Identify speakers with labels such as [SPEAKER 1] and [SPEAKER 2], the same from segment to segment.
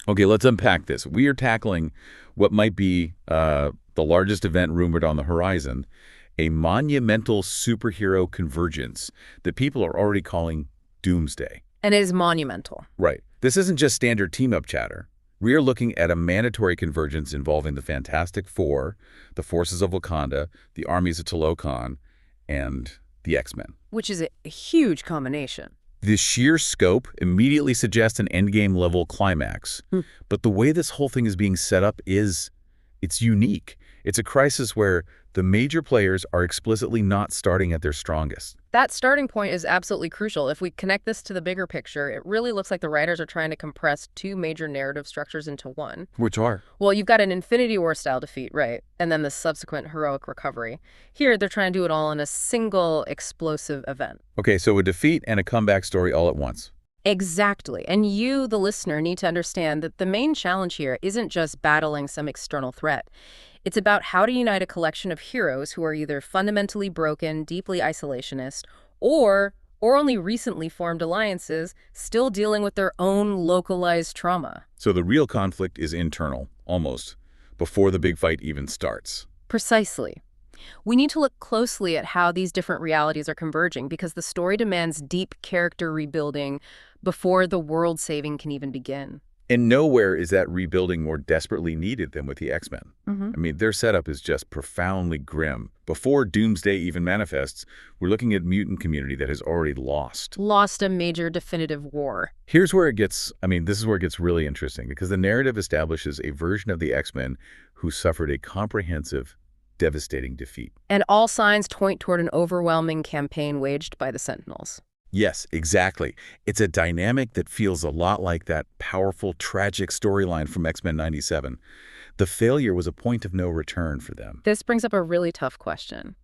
[SPEAKER 1] Okay, let's unpack this. We are tackling what might be the largest event rumored on the horizon, a monumental superhero convergence that people are already calling Doomsday.
[SPEAKER 2] And it is monumental.
[SPEAKER 1] Right. This isn't just standard team-up chatter. We are looking at a mandatory convergence involving the Fantastic Four, the forces of Wakanda, the armies of Talokan, and the X-Men.
[SPEAKER 2] Which is a huge combination.
[SPEAKER 1] The sheer scope immediately suggests an Endgame-level climax. But the way this whole thing is being set up it's unique. It's a crisis where the major players are explicitly not starting at their strongest.
[SPEAKER 2] That starting point is absolutely crucial. If we connect this to the bigger picture, it really looks like the writers are trying to compress two major narrative structures into one.
[SPEAKER 1] Which are?
[SPEAKER 2] Well, you've got an Infinity War-style defeat, right? And then the subsequent heroic recovery. Here, they're trying to do it all in a single explosive event.
[SPEAKER 1] Okay, so a defeat and a comeback story all at once.
[SPEAKER 2] Exactly. And you, the listener, need to understand that the main challenge here isn't just battling some external threat. It's about how to unite a collection of heroes who are either fundamentally broken, deeply isolationist, or only recently formed alliances still dealing with their own localized trauma.
[SPEAKER 1] So the real conflict is internal, almost, before the big fight even starts.
[SPEAKER 2] Precisely. We need to look closely at how these different realities are converging because the story demands deep character rebuilding before the world saving can even begin.
[SPEAKER 1] And nowhere is that rebuilding more desperately needed than with the X-Men. I mean, their setup is just profoundly grim. Before Doomsday even manifests, we're looking at mutant community that has already lost.
[SPEAKER 2] Lost a major definitive war.
[SPEAKER 1] Here's where this is where it gets really interesting, because the narrative establishes a version of the X-Men who suffered a comprehensive, devastating defeat.
[SPEAKER 2] And all signs point toward an overwhelming campaign waged by the Sentinels.
[SPEAKER 1] Yes, exactly. It's a dynamic that feels a lot like that powerful, tragic storyline from X-Men '97. The failure was a point of no return for them.
[SPEAKER 2] This brings up a really tough question.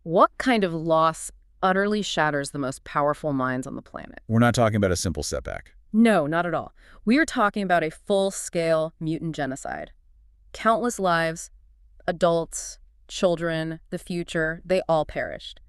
[SPEAKER 2] What kind of loss utterly shatters the most powerful minds on the planet?
[SPEAKER 1] We're not talking about a simple setback.
[SPEAKER 2] No, not at all. We are talking about a full-scale mutant genocide. Countless lives, adults, children, the future, they all perished.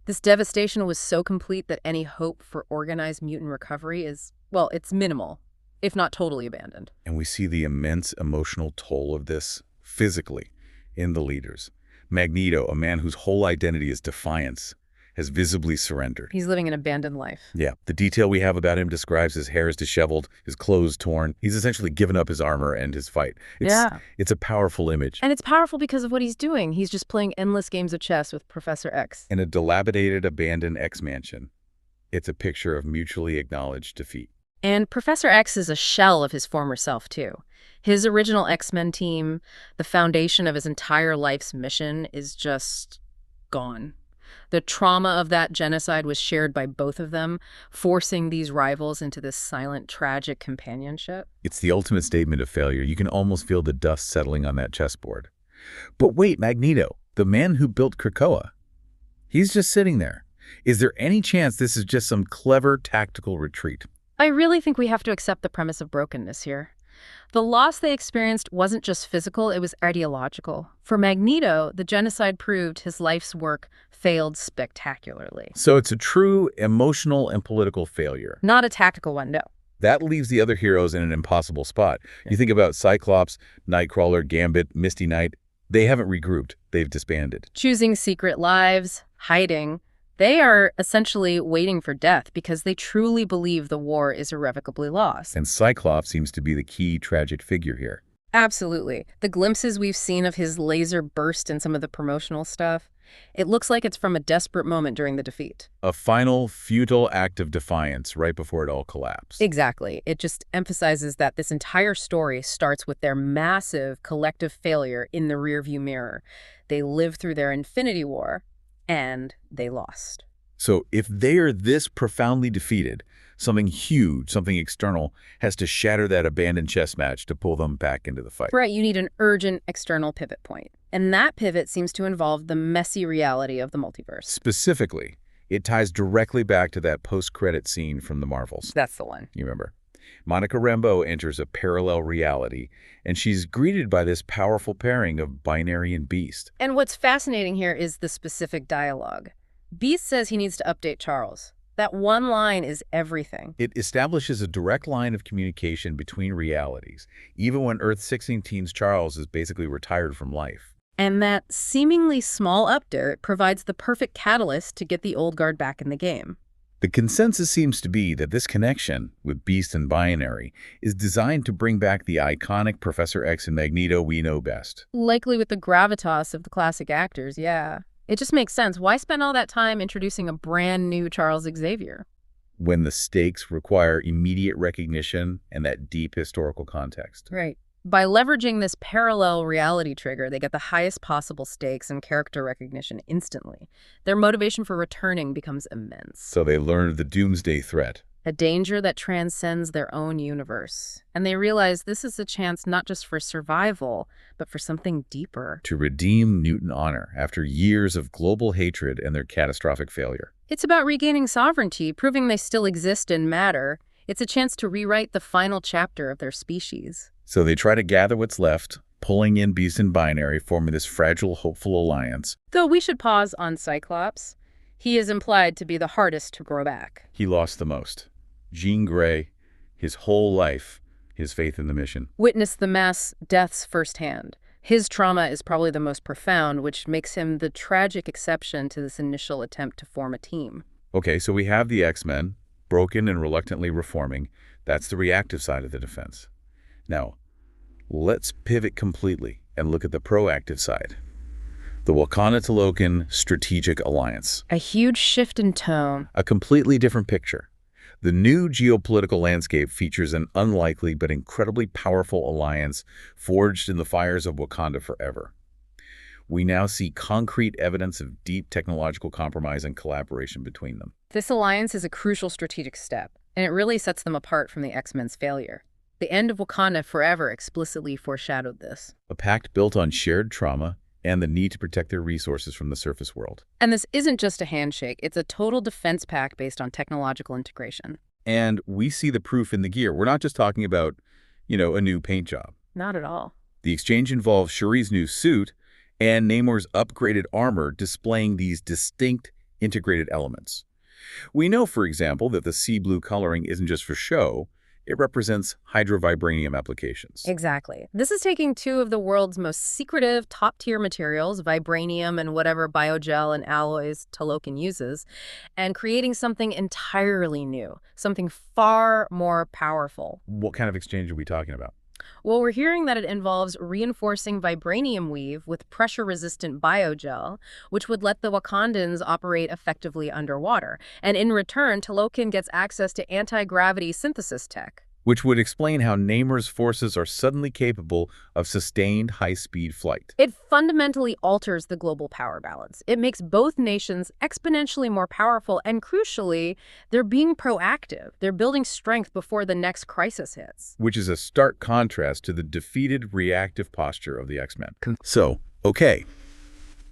[SPEAKER 2] This devastation was so complete that any hope for organized mutant recovery is, well, it's minimal, if not totally abandoned.
[SPEAKER 1] And we see the immense emotional toll of this physically in the leaders. Magneto, a man whose whole identity is defiance, has visibly surrendered.
[SPEAKER 2] He's living an abandoned life.
[SPEAKER 1] Yeah. The detail we have about him describes his hair is disheveled, his clothes torn. He's essentially given up his armor and his fight. It's a powerful image.
[SPEAKER 2] And it's powerful because of what he's doing. He's just playing endless games of chess with Professor X.
[SPEAKER 1] In a dilapidated, abandoned X-mansion, it's a picture of mutually acknowledged defeat.
[SPEAKER 2] And Professor X is a shell of his former self, too. His original X-Men team, the foundation of his entire life's mission, is just gone. The trauma of that genocide was shared by both of them, forcing these rivals into this silent, tragic companionship.
[SPEAKER 1] It's the ultimate statement of failure. You can almost feel the dust settling on that chessboard. But wait, Magneto, the man who built Krakoa, he's just sitting there. Is there any chance this is just some clever tactical retreat?
[SPEAKER 2] I really think we have to accept the premise of brokenness here. The loss they experienced wasn't just physical, it was ideological. For Magneto, the genocide proved his life's work failed spectacularly.
[SPEAKER 1] So it's a true emotional and political failure.
[SPEAKER 2] Not a tactical one, no.
[SPEAKER 1] That leaves the other heroes in an impossible spot. You think about Cyclops, Nightcrawler, Gambit, Misty Knight. They haven't regrouped. They've disbanded.
[SPEAKER 2] Choosing secret lives, hiding. They are essentially waiting for death because they truly believe the war is irrevocably lost.
[SPEAKER 1] And Cyclops seems to be the key tragic figure here.
[SPEAKER 2] Absolutely. The glimpses we've seen of his laser burst in some of the promotional stuff, it looks like it's from a desperate moment during the defeat.
[SPEAKER 1] A final, futile act of defiance right before it all collapsed.
[SPEAKER 2] Exactly. It just emphasizes that this entire story starts with their massive collective failure in the rearview mirror. They lived through their Infinity War, and they lost.
[SPEAKER 1] So if they are this profoundly defeated, something huge, something external, has to shatter that abandoned chess match to pull them back into the fight.
[SPEAKER 2] Right, you need an urgent external pivot point. And that pivot seems to involve the messy reality of the multiverse.
[SPEAKER 1] Specifically, it ties directly back to that post-credit scene from the Marvels.
[SPEAKER 2] That's the one.
[SPEAKER 1] You remember? Monica Rambeau enters a parallel reality, and she's greeted by this powerful pairing of Binary and Beast.
[SPEAKER 2] And what's fascinating here is the specific dialogue. Beast says he needs to update Charles. That one line is everything.
[SPEAKER 1] It establishes a direct line of communication between realities, even when Earth-16's Charles is basically retired from life.
[SPEAKER 2] And that seemingly small update provides the perfect catalyst to get the old guard back in the game.
[SPEAKER 1] The consensus seems to be that this connection with Beast and Binary is designed to bring back the iconic Professor X and Magneto we know best.
[SPEAKER 2] Likely with the gravitas of the classic actors, yeah. It just makes sense. Why spend all that time introducing a brand new Charles Xavier?
[SPEAKER 1] When the stakes require immediate recognition and that deep historical context.
[SPEAKER 2] Right. By leveraging this parallel reality trigger, they get the highest possible stakes and character recognition instantly. Their motivation for returning becomes immense.
[SPEAKER 1] So they learned the Doomsday threat.
[SPEAKER 2] A danger that transcends their own universe. And they realize this is a chance not just for survival, but for something deeper.
[SPEAKER 1] To redeem mutant honor after years of global hatred and their catastrophic failure.
[SPEAKER 2] It's about regaining sovereignty, proving they still exist and matter. It's a chance to rewrite the final chapter of their species.
[SPEAKER 1] So they try to gather what's left, pulling in Beast and Binary, forming this fragile, hopeful alliance.
[SPEAKER 2] Though we should pause on Cyclops. He is implied to be the hardest to grow back.
[SPEAKER 1] He lost the most. Jean Grey, his whole life, his faith in the mission.
[SPEAKER 2] Witnessed the mass deaths firsthand. His trauma is probably the most profound, which makes him the tragic exception to this initial attempt to form a team.
[SPEAKER 1] Okay, so we have the X-Men, broken and reluctantly reforming. That's the reactive side of the defense. Now, let's pivot completely and look at the proactive side. The Wakanda-Talokan Strategic Alliance.
[SPEAKER 2] A huge shift in tone.
[SPEAKER 1] A completely different picture. The new geopolitical landscape features an unlikely but incredibly powerful alliance forged in the fires of Wakanda forever. We now see concrete evidence of deep technological compromise and collaboration between them.
[SPEAKER 2] This alliance is a crucial strategic step, and it really sets them apart from the X-Men's failure. The end of Wakanda Forever explicitly foreshadowed this.
[SPEAKER 1] A pact built on shared trauma and the need to protect their resources from the surface world.
[SPEAKER 2] And this isn't just a handshake, it's a total defense pact based on technological integration.
[SPEAKER 1] And we see the proof in the gear. We're not just talking about, a new paint job.
[SPEAKER 2] Not at all.
[SPEAKER 1] The exchange involves Shuri's new suit and Namor's upgraded armor displaying these distinct integrated elements. We know, for example, that the sea blue coloring isn't just for show. It represents hydrovibranium applications.
[SPEAKER 2] Exactly. This is taking two of the world's most secretive, top-tier materials, vibranium and whatever biogel and alloys Talokan uses, and creating something entirely new, something far more powerful.
[SPEAKER 1] What kind of exchange are we talking about?
[SPEAKER 2] Well, we're hearing that it involves reinforcing vibranium weave with pressure-resistant biogel, which would let the Wakandans operate effectively underwater. And in return, Talokan gets access to anti-gravity synthesis tech.
[SPEAKER 1] Which would explain how Namor's forces are suddenly capable of sustained high-speed flight.
[SPEAKER 2] It fundamentally alters the global power balance. It makes both nations exponentially more powerful, and crucially, they're being proactive. They're building strength before the next crisis hits.
[SPEAKER 1] Which is a stark contrast to the defeated, reactive posture of the X-Men. So, okay,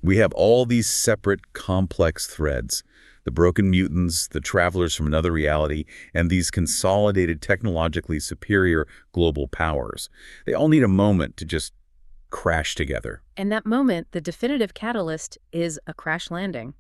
[SPEAKER 1] we have all these separate, complex threads. The broken mutants, the travelers from another reality, and these consolidated, technologically superior global powers. They all need a moment to just crash together.
[SPEAKER 2] And that moment, the definitive catalyst, is a crash landing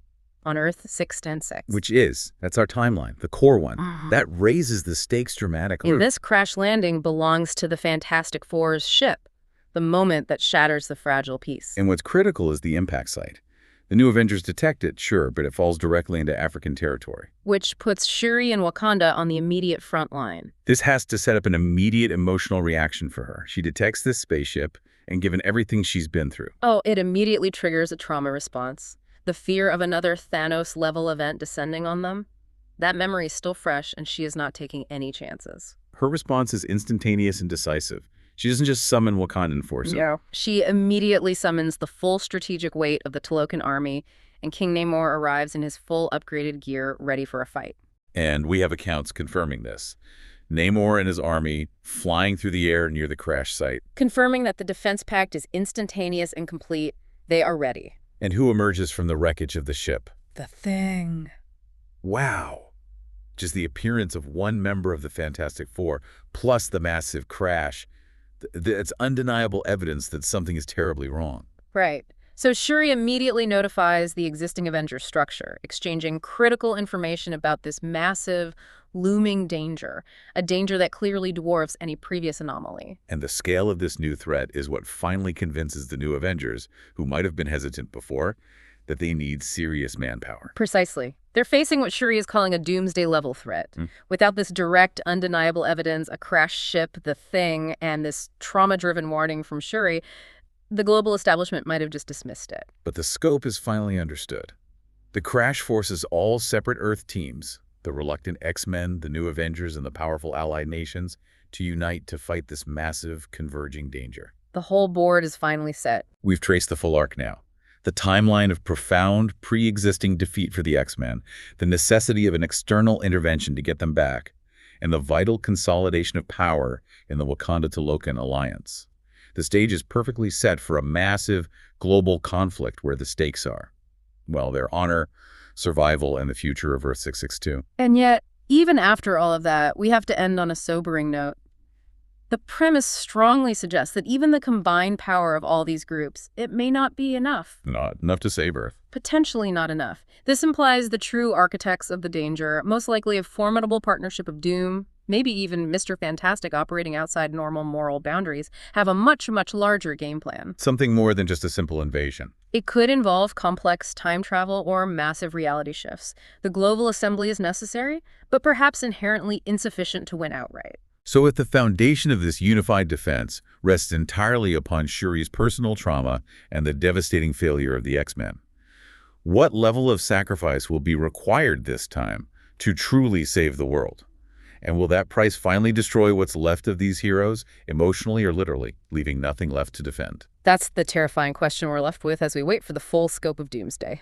[SPEAKER 2] on Earth 6-10-6.
[SPEAKER 1] That's our timeline, the core one. That raises the stakes dramatically.
[SPEAKER 2] And this crash landing belongs to the Fantastic Four's ship, the moment that shatters the fragile peace.
[SPEAKER 1] And what's critical is the impact site. The new Avengers detect it, sure, but it falls directly into African territory.
[SPEAKER 2] Which puts Shuri and Wakanda on the immediate front line.
[SPEAKER 1] This has to set up an immediate emotional reaction for her. She detects this spaceship, and given everything she's been through.
[SPEAKER 2] Oh, it immediately triggers a trauma response. The fear of another Thanos-level event descending on them. That memory is still fresh, and she is not taking any chances.
[SPEAKER 1] Her response is instantaneous and decisive. She doesn't just summon Wakandan forces.
[SPEAKER 2] No. She immediately summons the full strategic weight of the Talokan army, and King Namor arrives in his full upgraded gear, ready for a fight.
[SPEAKER 1] And we have accounts confirming this. Namor and his army flying through the air near the crash site.
[SPEAKER 2] Confirming that the defense pact is instantaneous and complete. They are ready.
[SPEAKER 1] And who emerges from the wreckage of the ship?
[SPEAKER 2] The Thing.
[SPEAKER 1] Wow. Just the appearance of one member of the Fantastic Four, plus the massive crash. It's undeniable evidence that something is terribly wrong.
[SPEAKER 2] Right. So Shuri immediately notifies the existing Avengers structure, exchanging critical information about this massive, looming danger, a danger that clearly dwarfs any previous anomaly.
[SPEAKER 1] And the scale of this new threat is what finally convinces the new Avengers, who might have been hesitant before, that they need serious manpower.
[SPEAKER 2] Precisely. They're facing what Shuri is calling a Doomsday-level threat. Without this direct, undeniable evidence, a crashed ship, the Thing, and this trauma-driven warning from Shuri, the global establishment might have just dismissed it.
[SPEAKER 1] But the scope is finally understood. The crash forces all separate Earth teams, the reluctant X-Men, the new Avengers, and the powerful allied nations, to unite to fight this massive, converging danger.
[SPEAKER 2] The whole board is finally set.
[SPEAKER 1] We've traced the full arc now. The timeline of profound, pre-existing defeat for the X-Men, the necessity of an external intervention to get them back, and the vital consolidation of power in the Wakanda-Talokan alliance. The stage is perfectly set for a massive, global conflict where the stakes are, well, their honor, survival, and the future of Earth 662.
[SPEAKER 2] And yet, even after all of that, we have to end on a sobering note. The premise strongly suggests that even the combined power of all these groups, it may not be enough.
[SPEAKER 1] Not enough to save Earth.
[SPEAKER 2] Potentially not enough. This implies the true architects of the danger, most likely a formidable partnership of doom, maybe even Mr. Fantastic operating outside normal moral boundaries, have a much, much larger game plan.
[SPEAKER 1] Something more than just a simple invasion.
[SPEAKER 2] It could involve complex time travel or massive reality shifts. The global assembly is necessary, but perhaps inherently insufficient to win outright.
[SPEAKER 1] So if the foundation of this unified defense rests entirely upon Shuri's personal trauma and the devastating failure of the X-Men, what level of sacrifice will be required this time to truly save the world? And will that price finally destroy what's left of these heroes, emotionally or literally, leaving nothing left to defend?
[SPEAKER 2] That's the terrifying question we're left with as we wait for the full scope of Doomsday.